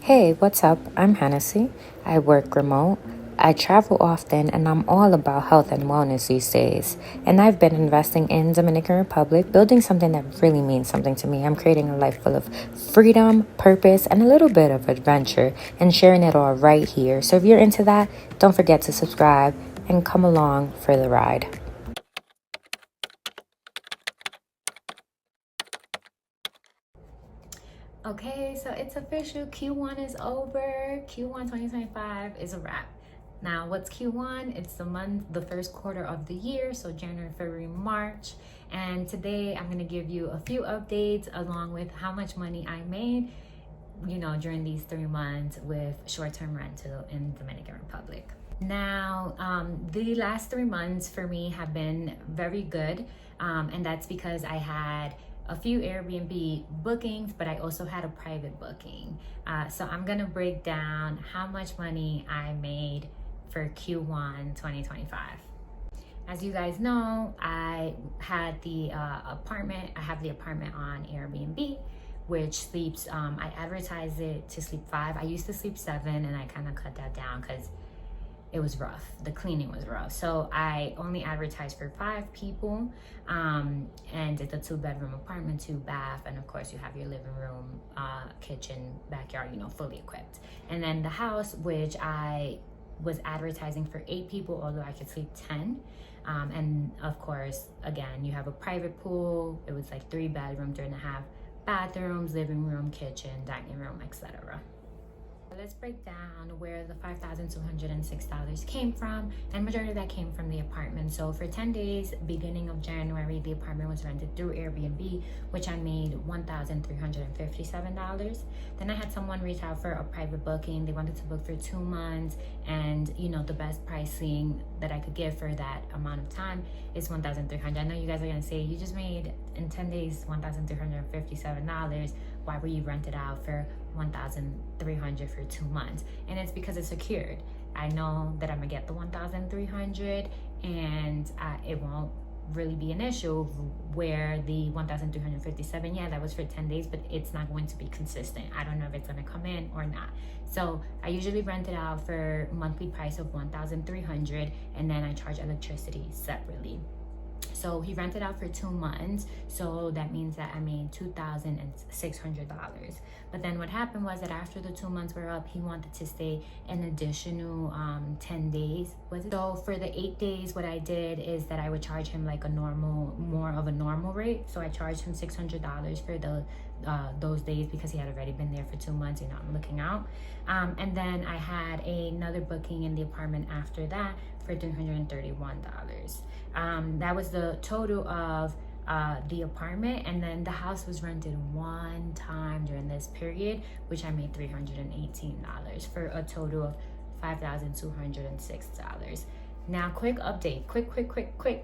Hey, what's up? I'm Hennessy. I work remote. I travel often and I'm all about health and wellness these days. And I've been investing in Dominican Republic, building something that really means something to me. I'm creating a life full of freedom, purpose, and a little bit of adventure and sharing it all right here. So if you're into that, don't forget to subscribe and come along for the ride. Okay, so it's official. Q1 is over. Q1 2025 is a wrap. Now, what's Q1? It's the first quarter of the year, so January, February, March. And today I'm going to give you a few updates along with how much money I made, during these 3 months with short-term rental in Dominican Republic. Now, the last 3 months for me have been very good, and that's because I had a few Airbnb bookings, but I also had a private booking. So I'm gonna break down how much money I made for Q1 2025. As you guys know, I had the apartment. I have the apartment on Airbnb, which sleeps. I advertise it to sleep 5. I used to sleep 7, and I kind of cut that down because it was rough. The cleaning was rough. So I only advertised for 5 people. And it's a 2-bedroom apartment, 2 bath. And of course you have your living room, kitchen, backyard, fully equipped. And then the house, which I was advertising for 8 people, although I could sleep 10. And of course, again, you have a private pool. It was like 3-bedroom, 3.5 bathrooms, living room, kitchen, dining room, etc. Let's break down where the $5,206 came from, and majority of that came from the apartment. So for 10 days, beginning of January, the apartment was rented through Airbnb, which I made $1,357. Then I had someone reach out for a private booking. They wanted to book for 2 months, and the best pricing that I could give for that amount of time is $1,300. I know you guys are gonna say, you just made in 10 days $1,357. Why were you rented out for $1,300 for 2 months? And it's because it's secured. I know that I'm gonna get the $1,300, and it won't really be an issue. Where the $1,357, yeah, that was for 10 days, but it's not going to be consistent. I don't know if it's gonna come in or not. So I usually rent it out for monthly price of $1,300, and then I charge electricity separately. So he rented out for 2 months, so that means that I made $2,600. But then what happened was that after the 2 months were up, he wanted to stay an additional 10 days. So for the 8 days, what I did is that I would charge him like more of a normal rate. So I charged him $600 for those days because he had already been there for 2 months. I'm looking out. And then I had another booking in the apartment after that for $331. That was the total of the apartment, and then the house was rented 1 time during this period, which I made $318 for a total of $5,206. Now, quick update,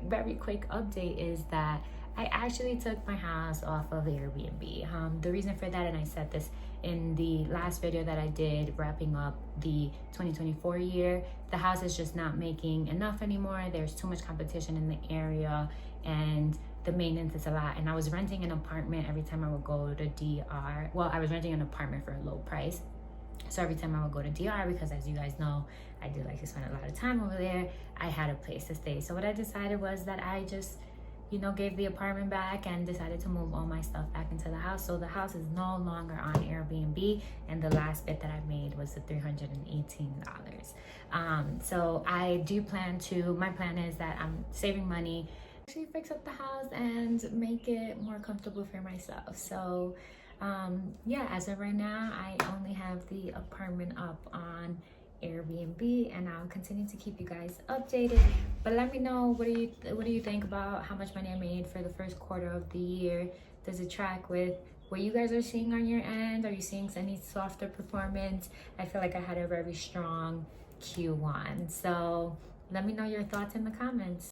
very quick update is that I actually took my house off of Airbnb. The reason for that, and I said this in the last video that I did wrapping up the 2024 year, the house is just not making enough anymore. There's too much competition in the area, and the maintenance is a lot. And I was renting an apartment every time I would go to DR. Well, I was renting an apartment for a low price. So every time I would go to DR, because as you guys know, I do like to spend a lot of time over there, I had a place to stay. So what I decided was that I just gave the apartment back and decided to move all my stuff back into the house. So the house is no longer on Airbnb, and the last bit that I made was the $318. So I do my plan is that I'm saving money, actually fix up the house and make it more comfortable for myself. So yeah, as of right now, I only have the apartment up on Airbnb, and I'll continue to keep you guys updated. But let me know, what do you think about how much money I made for the first quarter of the year? Does it track with what you guys are seeing on your end? Are you seeing any softer performance? I feel like I had a very strong Q1. So let me know your thoughts in the comments.